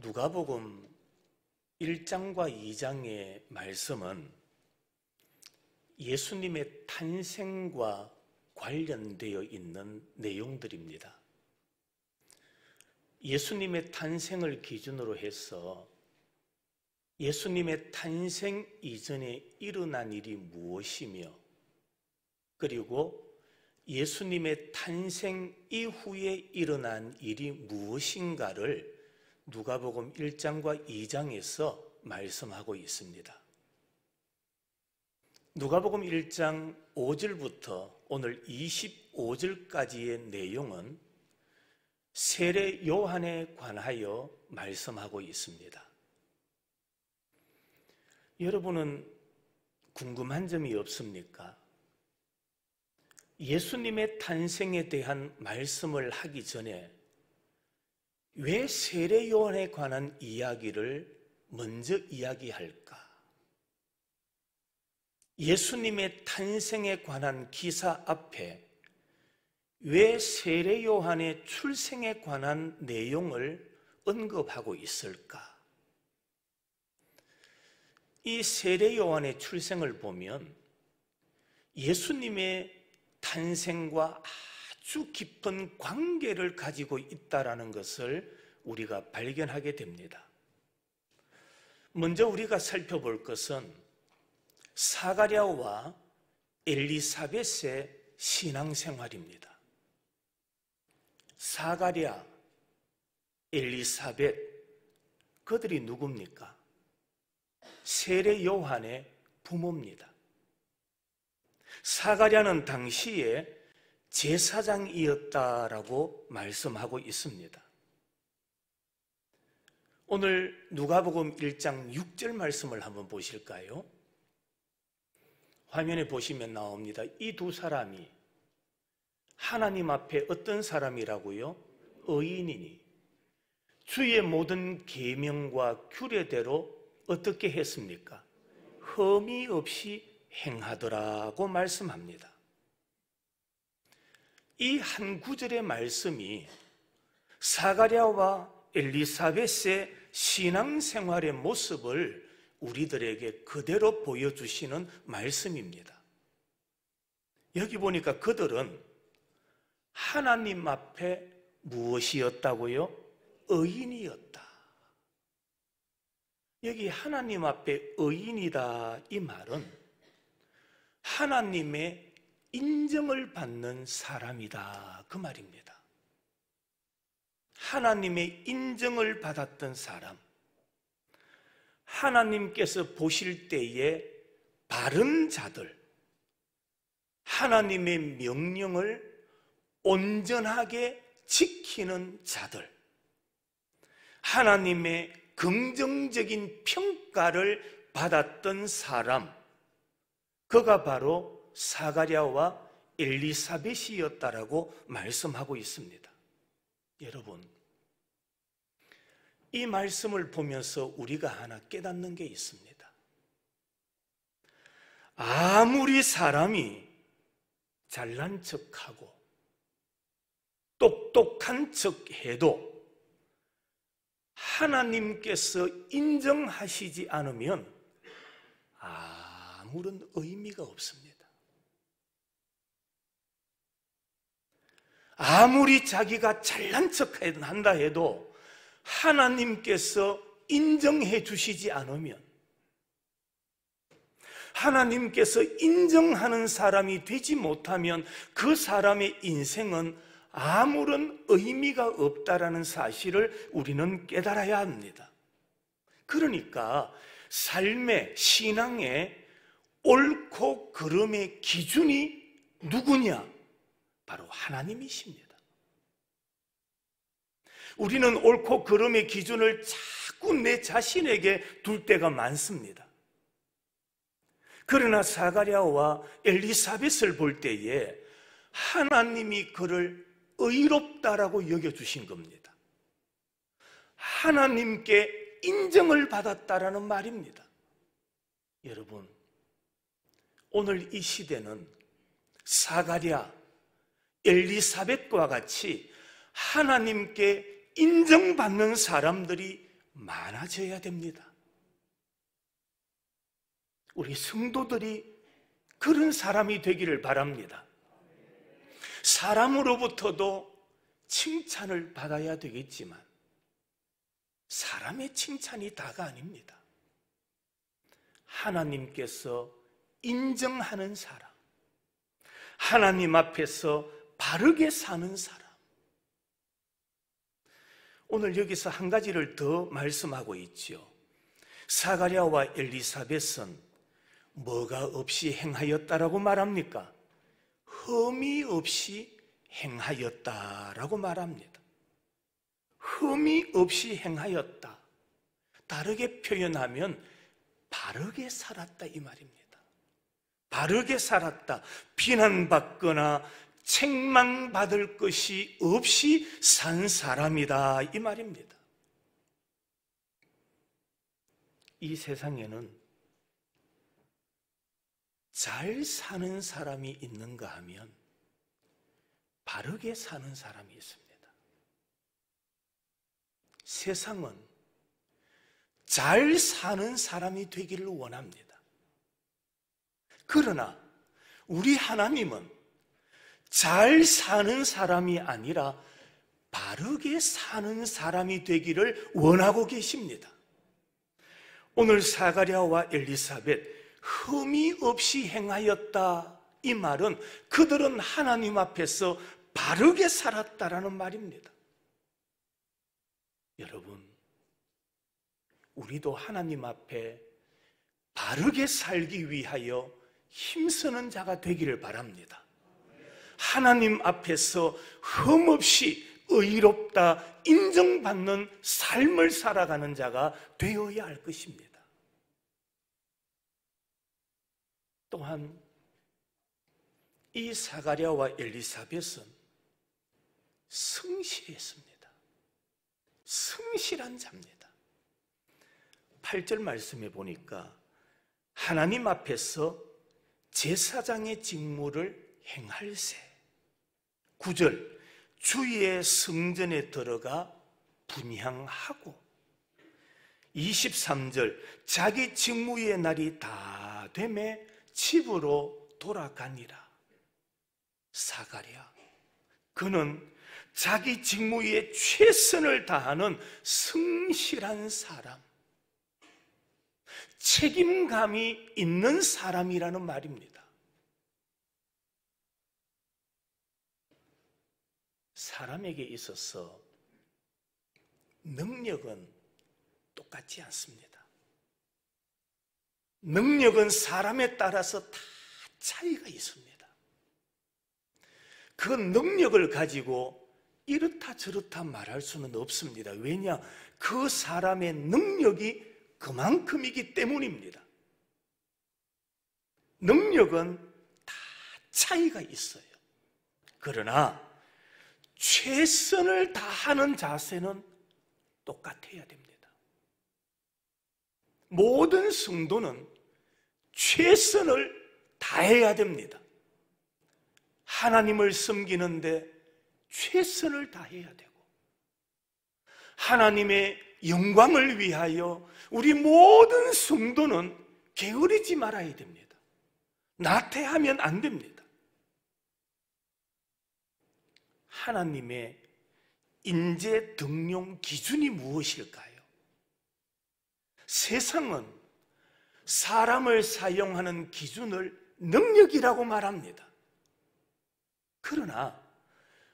누가복음 1장과 2장의 말씀은 예수님의 탄생과 관련되어 있는 내용들입니다. 예수님의 탄생을 기준으로 해서 예수님의 탄생 이전에 일어난 일이 무엇이며, 그리고 예수님의 탄생 이후에 일어난 일이 무엇인가를 누가복음 1장과 2장에서 말씀하고 있습니다. 누가복음 1장 5절부터 오늘 25절까지의 내용은 세례 요한에 관하여 말씀하고 있습니다. 여러분은 궁금한 점이 없습니까? 예수님의 탄생에 대한 말씀을 하기 전에 왜 세례 요한에 관한 이야기를 먼저 이야기할까? 예수님의 탄생에 관한 기사 앞에 왜 세례 요한의 출생에 관한 내용을 언급하고 있을까? 이 세례 요한의 출생을 보면 예수님의 탄생과 아주 깊은 관계를 가지고 있다는 것을 우리가 발견하게 됩니다. 먼저 우리가 살펴볼 것은 사가랴와 엘리사벳의 신앙생활입니다. 사가랴, 엘리사벳, 그들이 누굽니까? 세례 요한의 부모입니다. 사가랴는 당시에 제사장이었다라고 말씀하고 있습니다. 오늘 누가복음 1장 6절 말씀을 한번 보실까요? 화면에 보시면 나옵니다. 이 두 사람이 하나님 앞에 어떤 사람이라고요? 의인이니 주의 모든 계명과 규례대로 어떻게 했습니까? 흠이 없이 행하더라고 말씀합니다. 이 한 구절의 말씀이 사가랴와 엘리사벳의 신앙생활의 모습을 우리들에게 그대로 보여주시는 말씀입니다. 여기 보니까 그들은 하나님 앞에 무엇이었다고요? 의인이었다. 여기 하나님 앞에 의인이다, 이 말은 하나님의 인정을 받는 사람이다, 그 말입니다. 하나님의 인정을 받았던 사람, 하나님께서 보실 때에 바른 자들, 하나님의 명령을 온전하게 지키는 자들, 하나님의 긍정적인 평가를 받았던 사람, 그가 바로 사가랴와 엘리사벳이었다라고 말씀하고 있습니다. 여러분, 이 말씀을 보면서 우리가 하나 깨닫는 게 있습니다. 아무리 사람이 잘난 척하고 똑똑한 척해도 하나님께서 인정하시지 않으면 아무런 의미가 없습니다. 아무리 자기가 잘난 척한다 해도 하나님께서 인정해 주시지 않으면, 하나님께서 인정하는 사람이 되지 못하면 그 사람의 인생은 아무런 의미가 없다라는 사실을 우리는 깨달아야 합니다. 그러니까 삶의, 신앙의 옳고 그름의 기준이 누구냐? 바로 하나님이십니다. 우리는 옳고 그름의 기준을 자꾸 내 자신에게 둘 때가 많습니다. 그러나 사가랴와 엘리사벳을 볼 때에 하나님이 그를 의롭다라고 여겨주신 겁니다. 하나님께 인정을 받았다라는 말입니다. 여러분, 오늘 이 시대는 사가랴, 엘리사벳과 같이 하나님께 인정받는 사람들이 많아져야 됩니다. 우리 성도들이 그런 사람이 되기를 바랍니다. 사람으로부터도 칭찬을 받아야 되겠지만 사람의 칭찬이 다가 아닙니다. 하나님께서 인정하는 사람, 하나님 앞에서 바르게 사는 사람. 오늘 여기서 한 가지를 더 말씀하고 있죠. 사가랴와 엘리사벳은 뭐가 없이 행하였다라고 말합니까? 흠이 없이 행하였다라고 말합니다. 흠이 없이 행하였다. 다르게 표현하면 바르게 살았다 이 말입니다. 바르게 살았다. 비난받거나 책망받을 것이 없이 산 사람이다 이 말입니다. 이 세상에는 잘 사는 사람이 있는가 하면 바르게 사는 사람이 있습니다. 세상은 잘 사는 사람이 되기를 원합니다. 그러나 우리 하나님은 잘 사는 사람이 아니라 바르게 사는 사람이 되기를 원하고 계십니다. 오늘 사가랴와 엘리사벳 흠이 없이 행하였다 이 말은 그들은 하나님 앞에서 바르게 살았다라는 말입니다. 여러분, 우리도 하나님 앞에 바르게 살기 위하여 힘쓰는 자가 되기를 바랍니다. 하나님 앞에서 흠없이 의롭다 인정받는 삶을 살아가는 자가 되어야 할 것입니다. 또한 이 사가랴와 엘리사벳은 성실했습니다. 성실한 자입니다. 8절 말씀에 보니까 하나님 앞에서 제사장의 직무를 행할세. 9절 주의 성전에 들어가 분향하고 23절 자기 직무의 날이 다 되매 집으로 돌아가니라. 사가랴 그는 자기 직무에 최선을 다하는 성실한 사람, 책임감이 있는 사람이라는 말입니다. 사람에게 있어서 능력은 똑같지 않습니다. 능력은 사람에 따라서 다 차이가 있습니다. 그 능력을 가지고 이렇다 저렇다 말할 수는 없습니다. 왜냐? 그 사람의 능력이 그만큼이기 때문입니다. 능력은 다 차이가 있어요. 그러나 최선을 다하는 자세는 똑같아야 됩니다. 모든 성도는 최선을 다해야 됩니다. 하나님을 섬기는데 최선을 다해야 되고 하나님의 영광을 위하여 우리 모든 성도는 게으르지 말아야 됩니다. 나태하면 안 됩니다. 하나님의 인재 등용 기준이 무엇일까요? 세상은 사람을 사용하는 기준을 능력이라고 말합니다. 그러나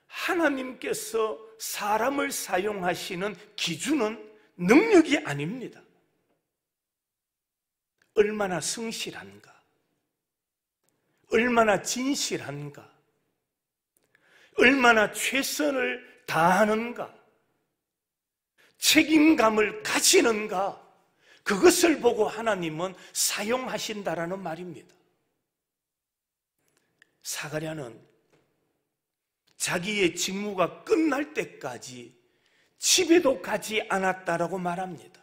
하나님께서 사람을 사용하시는 기준은 능력이 아닙니다. 얼마나 성실한가, 얼마나 진실한가, 얼마나 최선을 다하는가, 책임감을 가지는가, 그것을 보고 하나님은 사용하신다라는 말입니다. 사가랴는 자기의 직무가 끝날 때까지 집에도 가지 않았다라고 말합니다.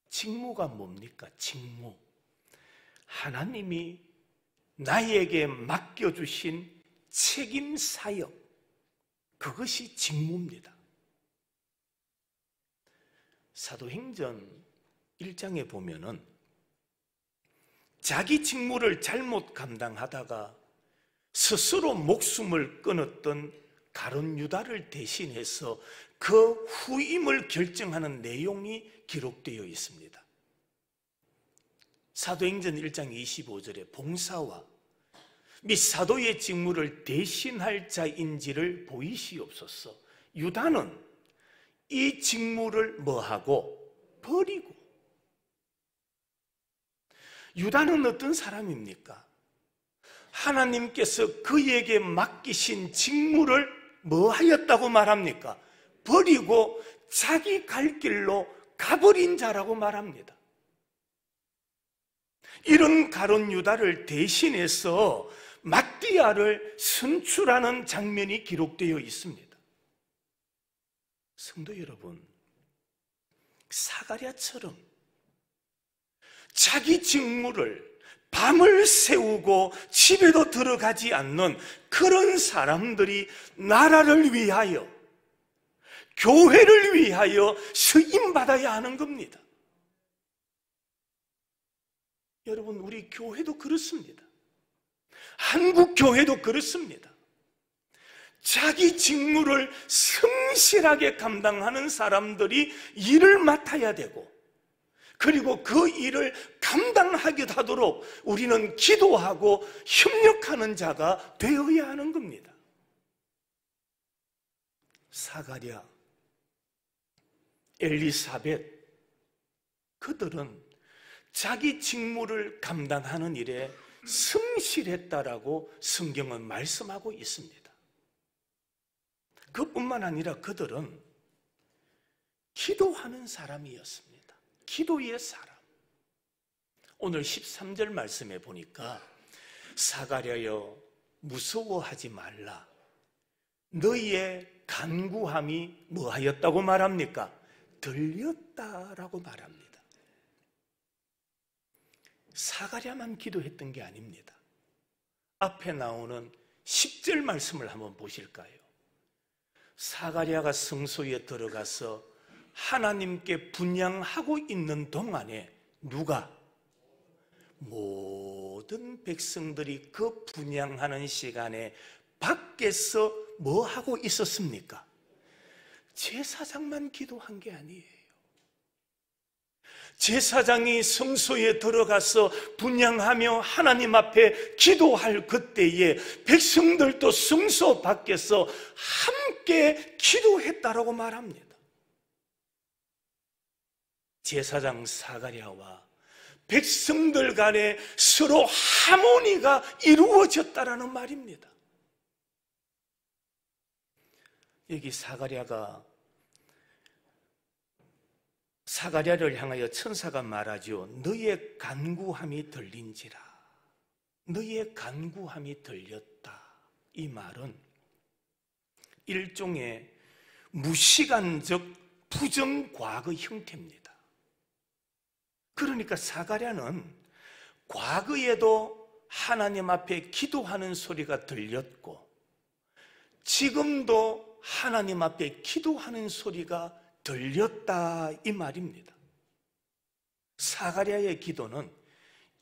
직무가 뭡니까? 직무. 하나님이 나에게 맡겨주신 책임 사역, 그것이 직무입니다. 사도행전 1장에 보면은 자기 직무를 잘못 감당하다가 스스로 목숨을 끊었던 가룟 유다를 대신해서 그 후임을 결정하는 내용이 기록되어 있습니다. 사도행전 1장 25절에 봉사와 및 사도의 직무를 대신할 자인지를 보이시옵소서. 유다는 이 직무를 뭐하고? 버리고. 유다는 어떤 사람입니까? 하나님께서 그에게 맡기신 직무를 뭐 하였다고 말합니까? 버리고 자기 갈 길로 가버린 자라고 말합니다. 이런 가룟 유다를 대신해서 마띠아를 선출하는 장면이 기록되어 있습니다. 성도 여러분, 사가랴처럼 자기 직무를 밤을 새우고 집에도 들어가지 않는 그런 사람들이 나라를 위하여, 교회를 위하여 쓰임받아야 하는 겁니다. 여러분, 우리 교회도 그렇습니다. 한국 교회도 그렇습니다. 자기 직무를 성실하게 감당하는 사람들이 일을 맡아야 되고, 그리고 그 일을 감당하게 하도록 우리는 기도하고 협력하는 자가 되어야 하는 겁니다. 사가랴, 엘리사벳, 그들은 자기 직무를 감당하는 일에 성실했다라고 성경은 말씀하고 있습니다. 그뿐만 아니라 그들은 기도하는 사람이었습니다. 기도의 사람. 오늘 13절 말씀에 보니까 사가랴여 무서워하지 말라. 너희의 간구함이 뭐하였다고 말합니까? 들렸다라고 말합니다. 사가랴만 기도했던 게 아닙니다. 앞에 나오는 10절 말씀을 한번 보실까요? 사가랴가 성소에 들어가서 하나님께 분향하고 있는 동안에 누가? 모든 백성들이 그 분향하는 시간에 밖에서 뭐 하고 있었습니까? 제사장만 기도한 게 아니에요. 제사장이 성소에 들어가서 분향하며 하나님 앞에 기도할 그때에 백성들도 성소 밖에서 함께 기도했다라고 말합니다. 제사장 사가랴와 백성들 간에 서로 하모니가 이루어졌다라는 말입니다. 여기 사가랴를 향하여 천사가 말하죠. 너의 간구함이 들린지라. 너의 간구함이 들렸다. 이 말은 일종의 무시간적 부정과거 형태입니다. 그러니까 사가랴는 과거에도 하나님 앞에 기도하는 소리가 들렸고 지금도 하나님 앞에 기도하는 소리가 들렸다 이 말입니다. 사가랴의 기도는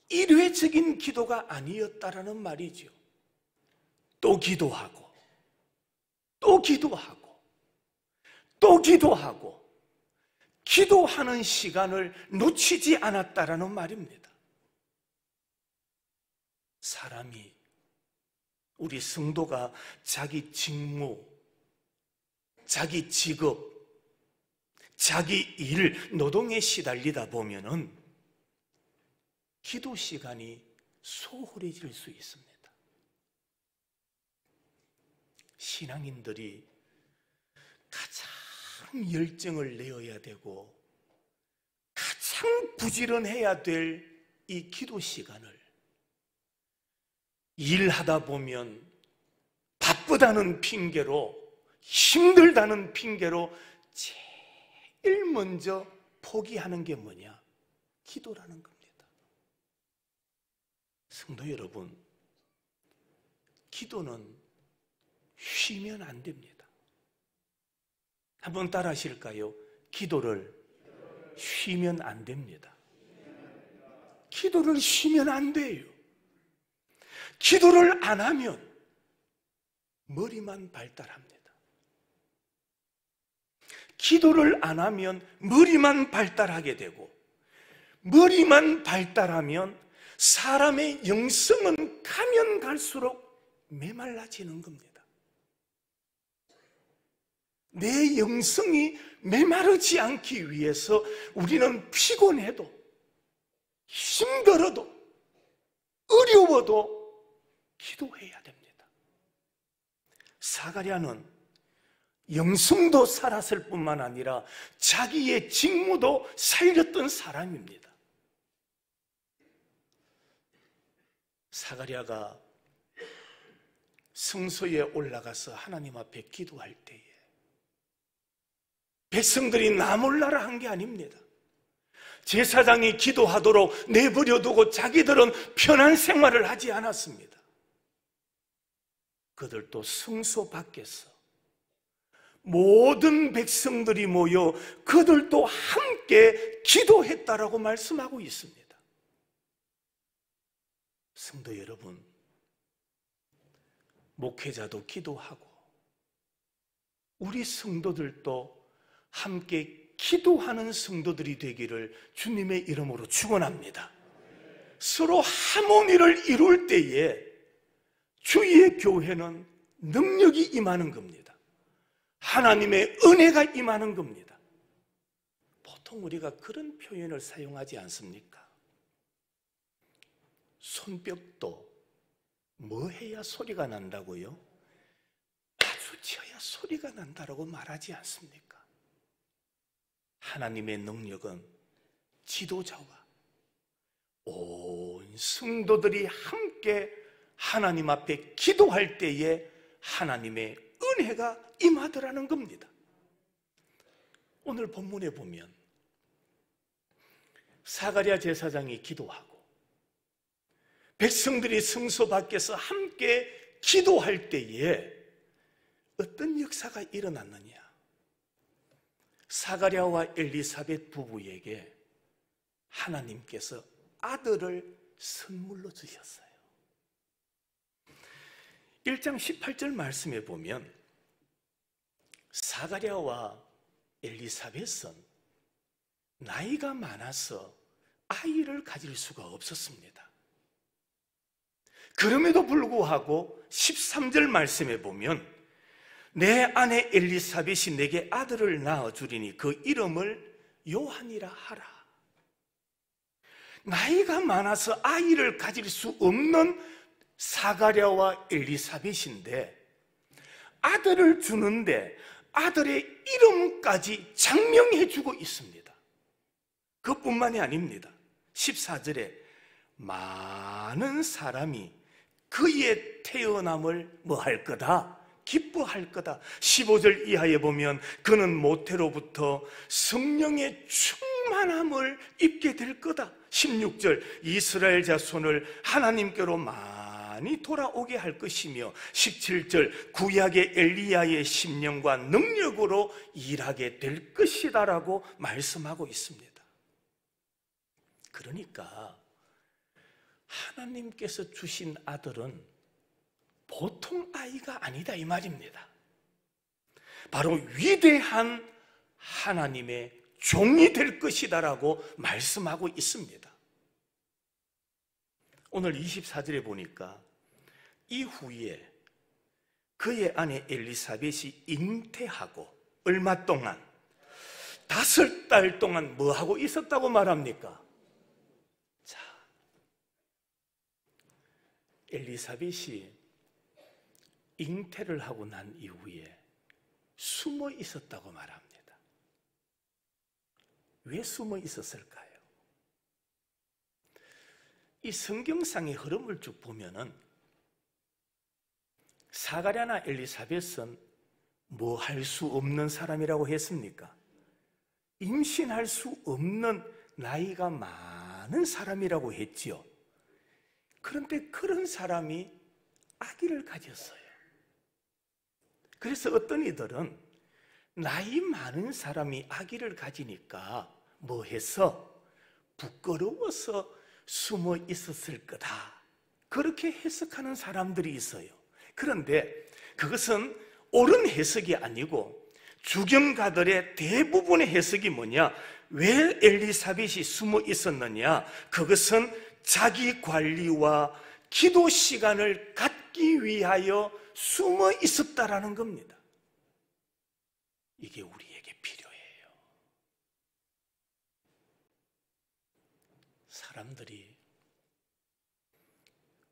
일회적인 기도가 아니었다라는 말이죠. 또 기도하고 또 기도하고 또 기도하고 기도하는 시간을 놓치지 않았다라는 말입니다. 사람이, 우리 성도가 자기 직무, 자기 직업, 자기 일, 노동에 시달리다 보면은 기도 시간이 소홀해질 수 있습니다. 신앙인들이 가장 열정을 내어야 되고 가장 부지런해야 될 이 기도 시간을 일하다 보면 바쁘다는 핑계로, 힘들다는 핑계로 제일 먼저 포기하는 게 뭐냐? 기도라는 겁니다. 성도 여러분, 기도는 쉬면 안 됩니다. 한번 따라 하실까요? 기도를 쉬면 안 됩니다. 기도를 쉬면 안 돼요. 기도를 안 하면 머리만 발달합니다. 기도를 안 하면 머리만 발달하게 되고, 머리만 발달하면 사람의 영성은 가면 갈수록 메말라지는 겁니다. 내 영성이 메마르지 않기 위해서 우리는 피곤해도, 힘들어도, 어려워도 기도해야 됩니다. 사가랴는 영성도 살았을 뿐만 아니라 자기의 직무도 살렸던 사람입니다. 사가랴가 성소에 올라가서 하나님 앞에 기도할 때에 백성들이 나 몰라라 한 게 아닙니다. 제사장이 기도하도록 내버려두고 자기들은 편한 생활을 하지 않았습니다. 그들도 성소 밖에서 모든 백성들이 모여 그들도 함께 기도했다라고 말씀하고 있습니다. 성도 여러분, 목회자도 기도하고 우리 성도들도 함께 기도하는 성도들이 되기를 주님의 이름으로 축원합니다. 서로 하모니를 이룰 때에 주의 교회는 능력이 임하는 겁니다. 하나님의 은혜가 임하는 겁니다. 보통 우리가 그런 표현을 사용하지 않습니까? 손뼉도 뭐 해야 소리가 난다고요? 아주 쳐야 소리가 난다라고 말하지 않습니까? 하나님의 능력은 지도자와 온 성도들이 함께 하나님 앞에 기도할 때에 하나님의 은혜가 임하더라는 겁니다. 오늘 본문에 보면 사가랴 제사장이 기도하고 백성들이 성소 밖에서 함께 기도할 때에 어떤 역사가 일어났느냐? 사가랴와 엘리사벳 부부에게 하나님께서 아들을 선물로 주셨어요. 1장 18절 말씀에 보면 사가랴와 엘리사벳은 나이가 많아서 아이를 가질 수가 없었습니다. 그럼에도 불구하고 13절 말씀에 보면 내 아내 엘리사벳이 내게 아들을 낳아주리니 그 이름을 요한이라 하라. 나이가 많아서 아이를 가질 수 없는 사가랴와 엘리사벳인데 아들을 주는데 아들의 이름까지 장명해 주고 있습니다. 그뿐만이 아닙니다. 14절에 많은 사람이 그의 태어남을 뭐 할 거다? 기뻐할 거다. 15절 이하에 보면 그는 모태로부터 성령의 충만함을 입게 될 거다. 16절 이스라엘 자손을 하나님께로 많이 돌아오게 할 것이며 17절 구약의 엘리야의 심령과 능력으로 일하게 될 것이다 라고 말씀하고 있습니다. 그러니까 하나님께서 주신 아들은 보통 아이가 아니다 이 말입니다. 바로 위대한 하나님의 종이 될 것이다라고 말씀하고 있습니다. 오늘 24절에 보니까 이후에 그의 아내 엘리사벳이 잉태하고 얼마 동안 5달 동안 뭐 하고 있었다고 말합니까? 자, 엘리사벳이 잉태를 하고 난 이후에 숨어 있었다고 말합니다. 왜 숨어 있었을까요? 이 성경상의 흐름을 쭉 보면은 사가랴나 엘리사벳은 뭐 할 수 없는 사람이라고 했습니까? 임신할 수 없는 나이가 많은 사람이라고 했지요. 그런데 그런 사람이 아기를 가졌어요. 그래서 어떤 이들은 나이 많은 사람이 아기를 가지니까 뭐 해서 부끄러워서 숨어 있었을 거다, 그렇게 해석하는 사람들이 있어요. 그런데 그것은 옳은 해석이 아니고, 주경가들의 대부분의 해석이 뭐냐? 왜 엘리사벳이 숨어 있었느냐? 그것은 자기 관리와 기도 시간을 갖기 위하여 숨어 있었다라는 겁니다. 이게 우리에게 필요해요. 사람들이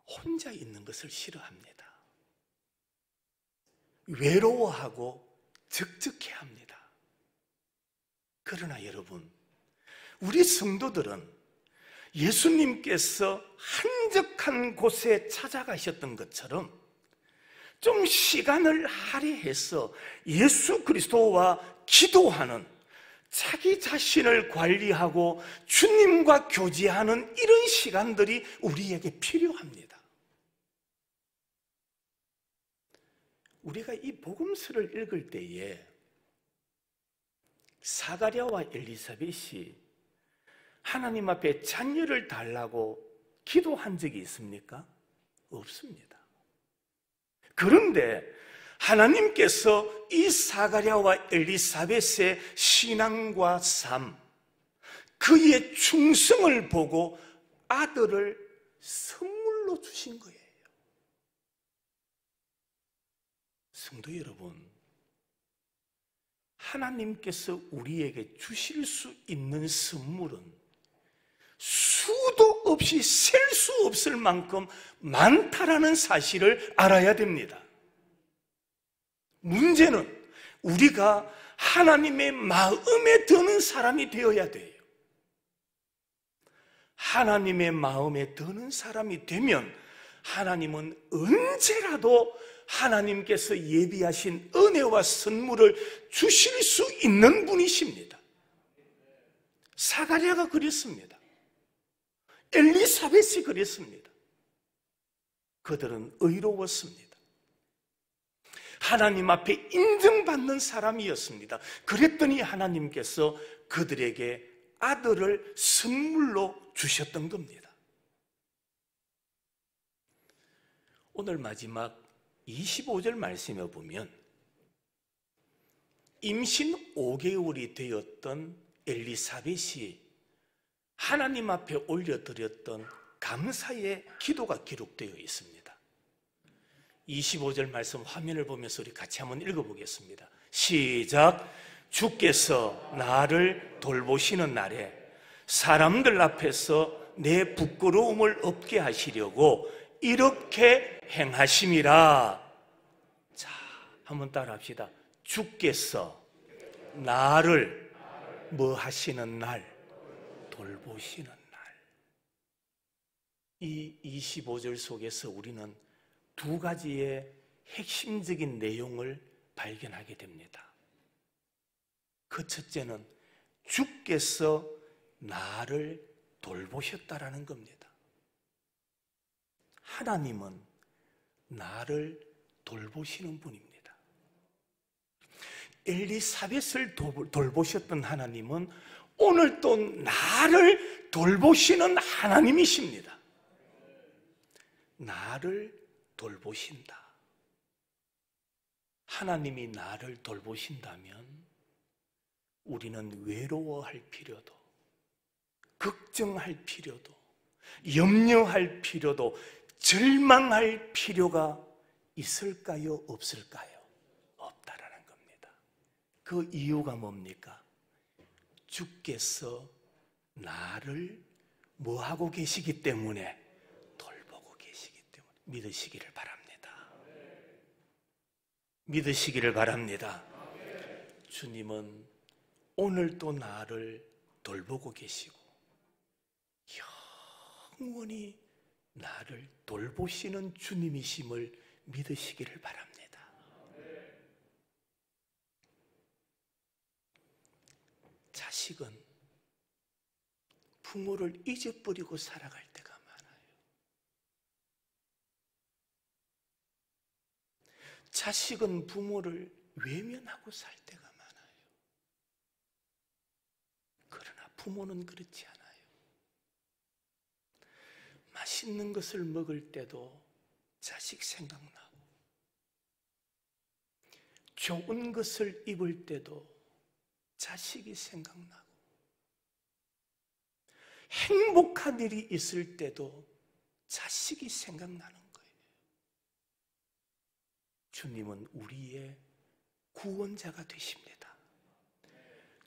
혼자 있는 것을 싫어합니다. 외로워하고 적적해합니다. 그러나 여러분, 우리 성도들은 예수님께서 한적한 곳에 찾아가셨던 것처럼 좀 시간을 할애해서 예수 그리스도와 기도하는, 자기 자신을 관리하고 주님과 교제하는 이런 시간들이 우리에게 필요합니다. 우리가 이 복음서를 읽을 때에 사가랴와 엘리사벳이 하나님 앞에 자녀를 달라고 기도한 적이 있습니까? 없습니다. 그런데 하나님께서 이 사가랴와 엘리사벳의 신앙과 삶, 그의 충성을 보고 아들을 선물로 주신 거예요. 성도 여러분, 하나님께서 우리에게 주실 수 있는 선물은 수도 없이 셀 수 없을 만큼 많다라는 사실을 알아야 됩니다. 문제는 우리가 하나님의 마음에 드는 사람이 되어야 돼요. 하나님의 마음에 드는 사람이 되면 하나님은 언제라도 하나님께서 예비하신 은혜와 선물을 주실 수 있는 분이십니다. 사가랴가 그랬습니다. 엘리사벳이 그랬습니다. 그들은 의로웠습니다. 하나님 앞에 인정받는 사람이었습니다. 그랬더니 하나님께서 그들에게 아들을 선물로 주셨던 겁니다. 오늘 마지막 25절 말씀에 보면 임신 5개월이 되었던 엘리사벳이 하나님 앞에 올려드렸던 감사의 기도가 기록되어 있습니다. 25절 말씀 화면을 보면서 우리 같이 한번 읽어보겠습니다. 시작. 주께서 나를 돌보시는 날에 사람들 앞에서 내 부끄러움을 없게 하시려고 이렇게 행하심이라. 자, 한번 따라 합시다. 주께서 나를 뭐 하시는 날? 돌보시는 날. 이 25절 속에서 우리는 두 가지의 핵심적인 내용을 발견하게 됩니다. 그 첫째는 주께서 나를 돌보셨다라는 겁니다. 하나님은 나를 돌보시는 분입니다. 엘리사벳을 돌보셨던 하나님은 오늘 또 나를 돌보시는 하나님이십니다. 나를 돌보신다. 하나님이 나를 돌보신다면 우리는 외로워할 필요도, 걱정할 필요도, 염려할 필요도, 절망할 필요가 있을까요? 없을까요? 없다라는 겁니다. 그 이유가 뭡니까? 주께서 나를 뭐하고 계시기 때문에? 돌보고 계시기 때문에. 믿으시기를 바랍니다. 믿으시기를 바랍니다. 주님은 오늘도 나를 돌보고 계시고 영원히 나를 돌보시는 주님이심을 믿으시기를 바랍니다. 자식은 부모를 잊어버리고 살아갈 때가 많아요. 자식은 부모를 외면하고 살 때가 많아요. 그러나 부모는 그렇지 않아요. 맛있는 것을 먹을 때도 자식 생각나고, 좋은 것을 입을 때도 자식이 생각나고, 행복한 일이 있을 때도 자식이 생각나는 거예요. 주님은 우리의 구원자가 되십니다.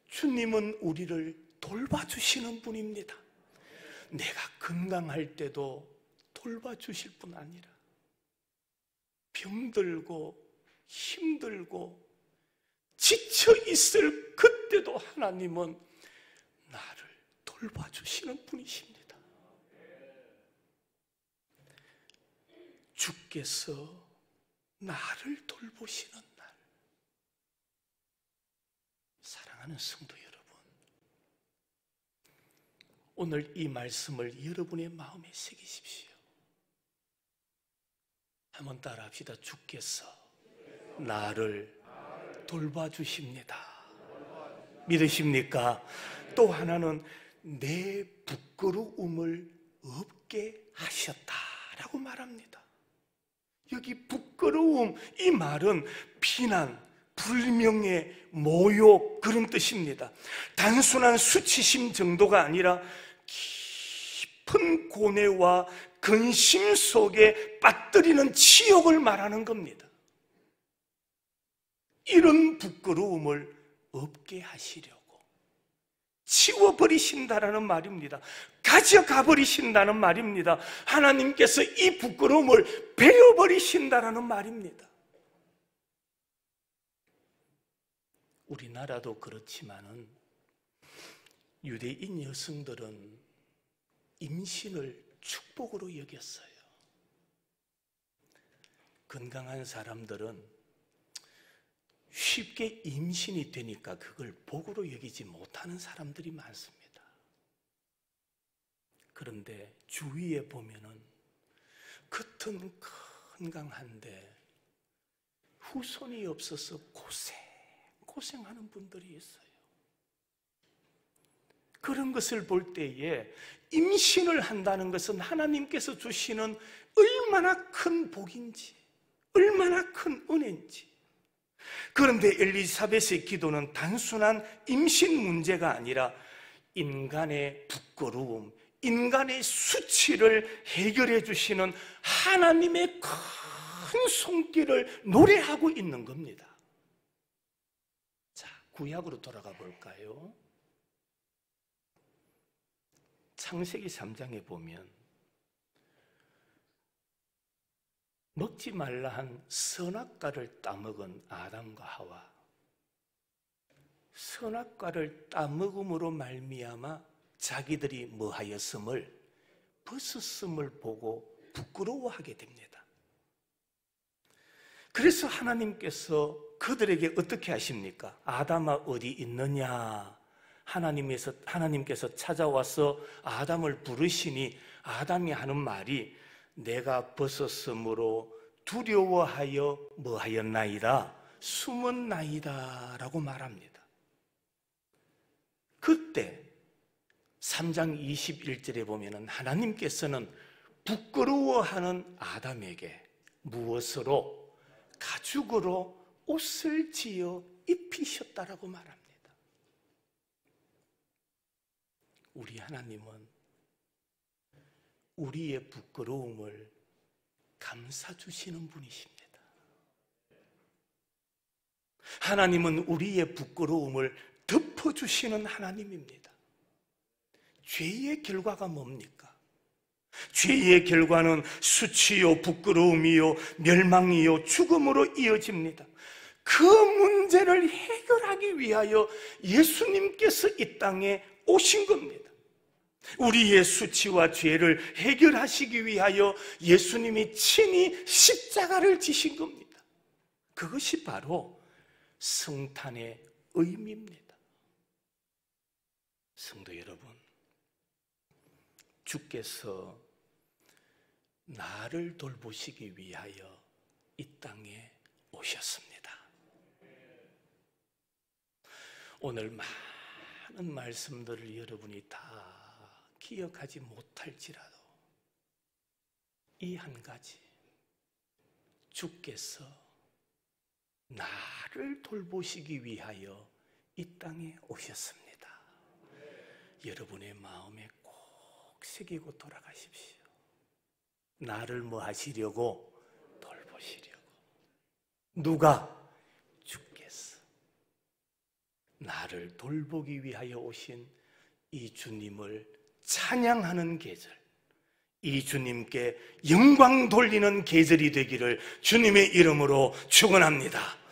주님은 우리를 돌봐주시는 분입니다. 내가 건강할 때도 돌봐주실 뿐 아니라 병들고 힘들고 지쳐 있을 그때도 하나님은 나를 돌봐주시는 분이십니다. 주께서 나를 돌보시는 날. 사랑하는 성도 여러분, 오늘 이 말씀을 여러분의 마음에 새기십시오. 한번 따라합시다. 주께서 나를 돌봐주십니다. 믿으십니까? 또 하나는 내 부끄러움을 없게 하셨다라고 말합니다. 여기 부끄러움, 이 말은 비난, 불명예, 모욕, 그런 뜻입니다. 단순한 수치심 정도가 아니라 깊은 고뇌와 근심 속에 빠뜨리는 치욕을 말하는 겁니다. 이런 부끄러움을 없게 하시려고 치워버리신다라는 말입니다. 가져가버리신다는 말입니다. 하나님께서 이 부끄러움을 베어버리신다라는 말입니다. 우리나라도 그렇지만은 유대인 여성들은 임신을 축복으로 여겼어요. 건강한 사람들은 쉽게 임신이 되니까 그걸 복으로 여기지 못하는 사람들이 많습니다. 그런데 주위에 보면은 겉은 건강한데 후손이 없어서 고생하는 분들이 있어요. 그런 것을 볼 때에 임신을 한다는 것은 하나님께서 주시는 얼마나 큰 복인지, 얼마나 큰 은혜인지. 그런데 엘리사벳의 기도는 단순한 임신 문제가 아니라 인간의 부끄러움, 인간의 수치를 해결해 주시는 하나님의 큰 손길을 노래하고 있는 겁니다. 자, 구약으로 돌아가 볼까요? 창세기 3장에 보면 먹지 말라 한 선악과를 따먹은 아담과 하와, 선악과를 따먹음으로 말미암아 자기들이 뭐하였음을, 벗었음을 보고 부끄러워하게 됩니다. 그래서 하나님께서 그들에게 어떻게 하십니까? 아담아 어디 있느냐? 하나님께서 찾아와서 아담을 부르시니 아담이 하는 말이 내가 벗었으므로 두려워하여 뭐하였나이다? 숨었나이다 라고 말합니다. 그때 3장 21절에 보면 하나님께서는 부끄러워하는 아담에게 무엇으로? 가죽으로 옷을 지어 입히셨다라고 말합니다. 우리 하나님은 우리의 부끄러움을 감싸주시는 분이십니다. 하나님은 우리의 부끄러움을 덮어주시는 하나님입니다. 죄의 결과가 뭡니까? 죄의 결과는 수치요, 부끄러움이요, 멸망이요, 죽음으로 이어집니다. 그 문제를 해결하기 위하여 예수님께서 이 땅에 오신 겁니다. 우리의 수치와 죄를 해결하시기 위하여 예수님이 친히 십자가를 지신 겁니다. 그것이 바로 성탄의 의미입니다. 성도 여러분, 주께서 나를 돌보시기 위하여 이 땅에 오셨습니다. 오늘 많은 말씀들을 여러분이 다 기억하지 못할지라도 이 한 가지, 주께서 나를 돌보시기 위하여 이 땅에 오셨습니다. 여러분의 마음에 꼭 새기고 돌아가십시오. 나를 뭐 하시려고? 돌보시려고. 누가? 주께서. 나를 돌보기 위하여 오신 이 주님을 찬양하는 계절, 이 주님께 영광 돌리는 계절이 되기를 주님의 이름으로 축원합니다.